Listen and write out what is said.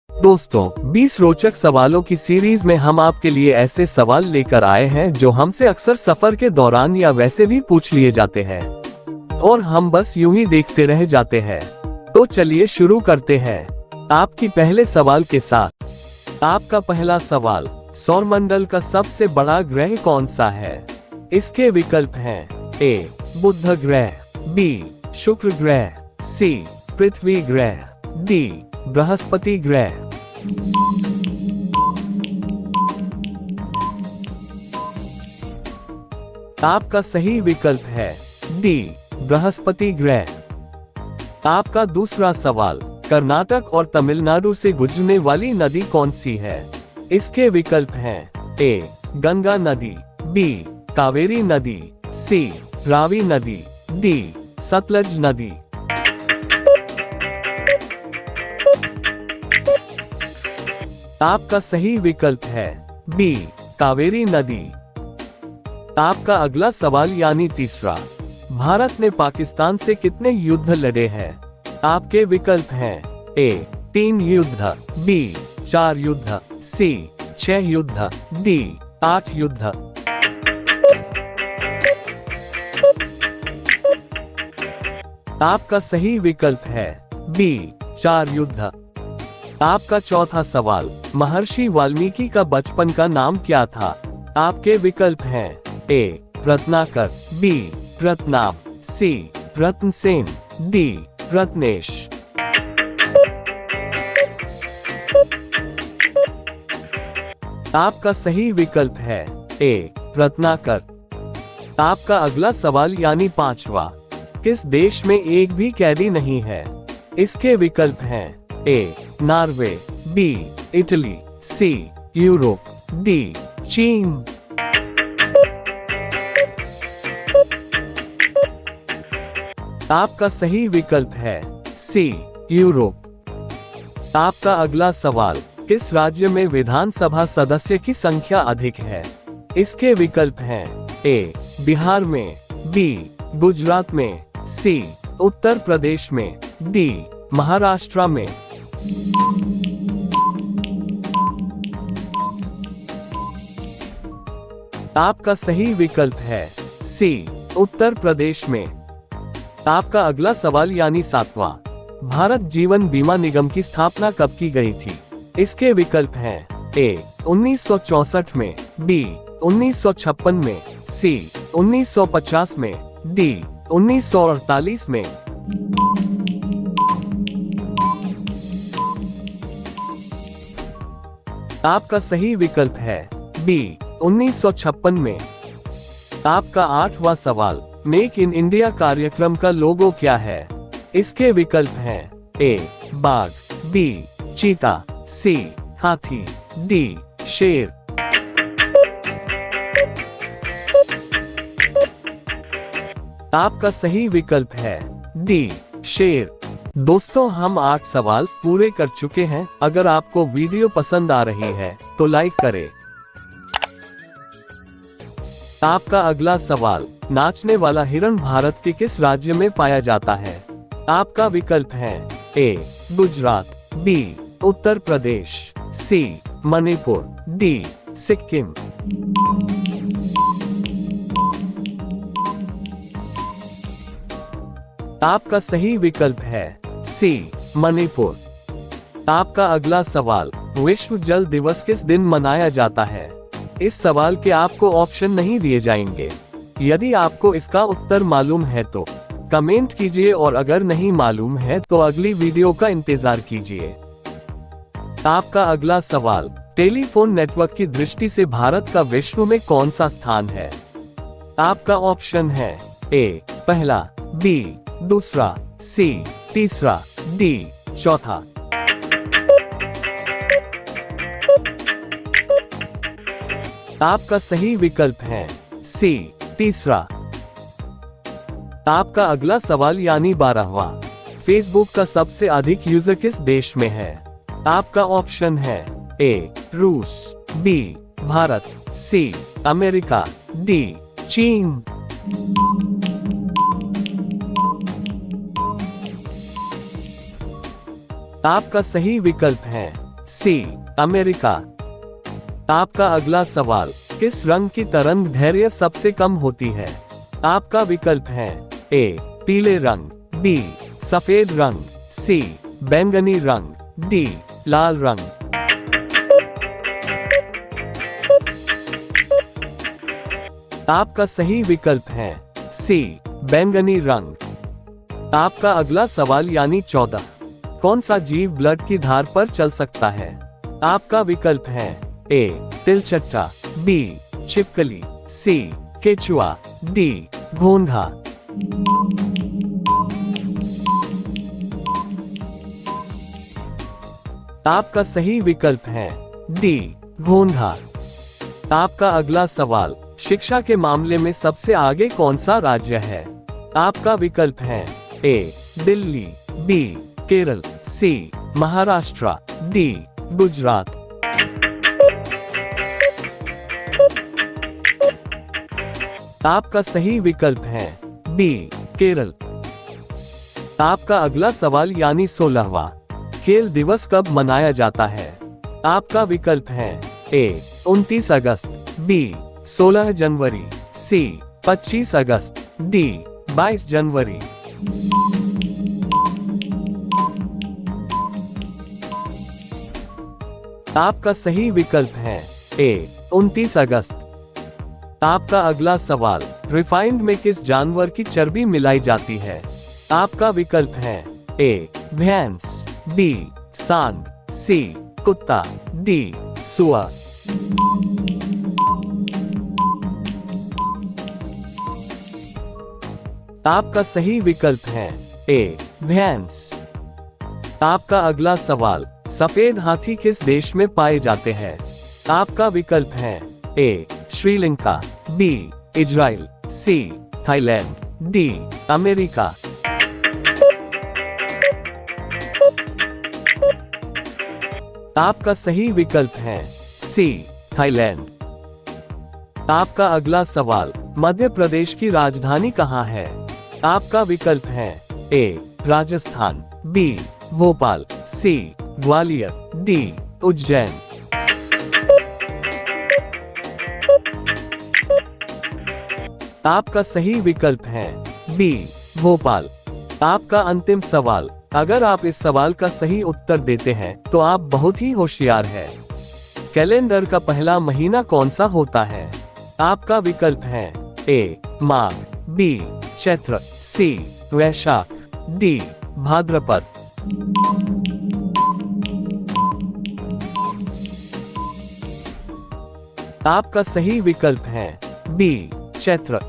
दोस्तों, 20 रोचक सवालों की सीरीज में हम आपके लिए ऐसे सवाल लेकर आए हैं जो हमसे अक्सर सफर के दौरान या वैसे भी पूछ लिए जाते हैं और हम बस यूं ही देखते रह जाते हैं। तो चलिए शुरू करते हैं आपकी पहले सवाल के साथ। आपका पहला सवाल, सौरमंडल का सबसे बड़ा ग्रह कौन सा है? इसके विकल्प हैं ए बुध ग्रह, बी शुक्र ग्रह, सी पृथ्वी ग्रह, डी बृहस्पति ग्रह। आपका सही विकल्प है डी बृहस्पति ग्रह। आपका दूसरा सवाल, कर्नाटक और तमिलनाडु से गुजरने वाली नदी कौन सी है? इसके विकल्प हैं ए गंगा नदी, बी कावेरी नदी, सी रावी नदी, डी सतलज नदी। आपका सही विकल्प है बी कावेरी नदी। आपका अगला सवाल यानी तीसरा, भारत ने पाकिस्तान से कितने युद्ध लड़े हैं? आपके विकल्प हैं ए 3 युद्ध, बी 4 युद्ध, सी 6 युद्ध, डी 8 युद्ध। आपका सही विकल्प है बी 4 युद्ध। आपका चौथा सवाल, महर्षि वाल्मीकि का बचपन का नाम क्या था? आपके विकल्प हैं ए रत्नाकर, बी रत्नाम, सी रत्नसेन, डी रत्नेश। आपका सही विकल्प है ए रत्नाकर। आपका अगला सवाल यानी पांचवा, किस देश में एक भी कैदी नहीं है? इसके विकल्प हैं A Norway, B Italy, C Europe, D चीन। आपका सही विकल्प है सी यूरोप। आपका अगला सवाल, किस राज्य में विधानसभा सदस्य की संख्या अधिक है? इसके विकल्प हैं ए बिहार में, बी गुजरात में, सी उत्तर प्रदेश में, डी महाराष्ट्र में। आपका सही विकल्प है सी उत्तर प्रदेश में। आपका अगला सवाल यानी सातवां, भारत जीवन बीमा निगम की स्थापना कब की गई थी? इसके विकल्प हैं ए 1964 में, बी 1956 में, सी 1950 में, डी 1948 में। आपका सही विकल्प है बी 1956 में। आपका आठवां सवाल, मेक इन इंडिया कार्यक्रम का लोगो क्या है? इसके विकल्प हैं ए बाघ, बी चीता, सी हाथी, डी शेर। आपका सही विकल्प है डी शेर। दोस्तों, हम 8 सवाल पूरे कर चुके हैं। अगर आपको वीडियो पसंद आ रही है तो लाइक करें। आपका अगला सवाल, नाचने वाला हिरण भारत के किस राज्य में पाया जाता है? आपका विकल्प है ए गुजरात, बी उत्तर प्रदेश, सी मणिपुर, डी सिक्किम। आपका सही विकल्प है सी मणिपुर। आपका अगला सवाल, विश्व जल दिवस किस दिन मनाया जाता है? इस सवाल के आपको ऑप्शन नहीं दिए जाएंगे। यदि आपको इसका उत्तर मालूम है तो कमेंट कीजिए और अगर नहीं मालूम है तो अगली वीडियो का इंतजार कीजिए। आपका अगला सवाल, टेलीफोन नेटवर्क की दृष्टि से भारत का विश्व में कौन सा स्थान है? आपका ऑप्शन है ए पहला, बी दूसरा, सी तीसरा, डी चौथा। आपका सही विकल्प है सी तीसरा। आपका अगला सवाल यानी 12वां, फेसबुक का सबसे अधिक यूजर किस देश में है? आपका ऑप्शन है ए रूस, B Bharat, C America, D चीन। आपका सही विकल्प है सी अमेरिका। आपका अगला सवाल, किस रंग की तरंग दैर्घ्य सबसे कम होती है? आपका विकल्प है ए पीले रंग, बी सफेद रंग, सी बैंगनी रंग, डी लाल रंग। आपका सही विकल्प है सी बैंगनी रंग। आपका अगला सवाल यानी 14, कौन सा जीव ब्लड की धार पर चल सकता है? आपका विकल्प है ए तिलचट्टा, बी छिपकली, सी केचुआ, डी घोंघा। आपका सही विकल्प है डी घोंघा। आपका अगला सवाल, शिक्षा के मामले में सबसे आगे कौन सा राज्य है? आपका विकल्प है ए दिल्ली, बी केरल, सी महाराष्ट्र, डी गुजरात। आपका सही विकल्प है बी केरल। आपका अगला सवाल यानी 16वां, खेल दिवस कब मनाया जाता है? आपका विकल्प है ए 29 अगस्त, बी 16 जनवरी, सी 25 अगस्त, डी 22 जनवरी। आपका सही विकल्प है ए 29 अगस्त। आपका अगला सवाल, रिफाइंड में किस जानवर की चर्बी मिलाई जाती है? आपका विकल्प है ए भैंस, बी सांड, सी कुत्ता, डी सुअर। आपका सही विकल्प है ए भैंस। आपका अगला सवाल, सफेद हाथी किस देश में पाए जाते हैं? आपका विकल्प है A Sri Lanka, B Israel, C Thailand, D America. आपका सही विकल्प है सी थाईलैंड। आपका अगला सवाल, मध्य प्रदेश की राजधानी कहाँ है? आपका विकल्प है ए राजस्थान, बी भोपाल, सी ग्वालियर, डी उज्जैन। आपका सही विकल्प है बी भोपाल। आपका अंतिम सवाल, अगर आप इस सवाल का सही उत्तर देते हैं तो आप बहुत ही होशियार हैं। कैलेंडर का पहला महीना कौन सा होता है? आपका विकल्प है ए माघ, बी चैत्र, सी वैशाख, डी भाद्रपद। आपका सही विकल्प है बी चैत्र।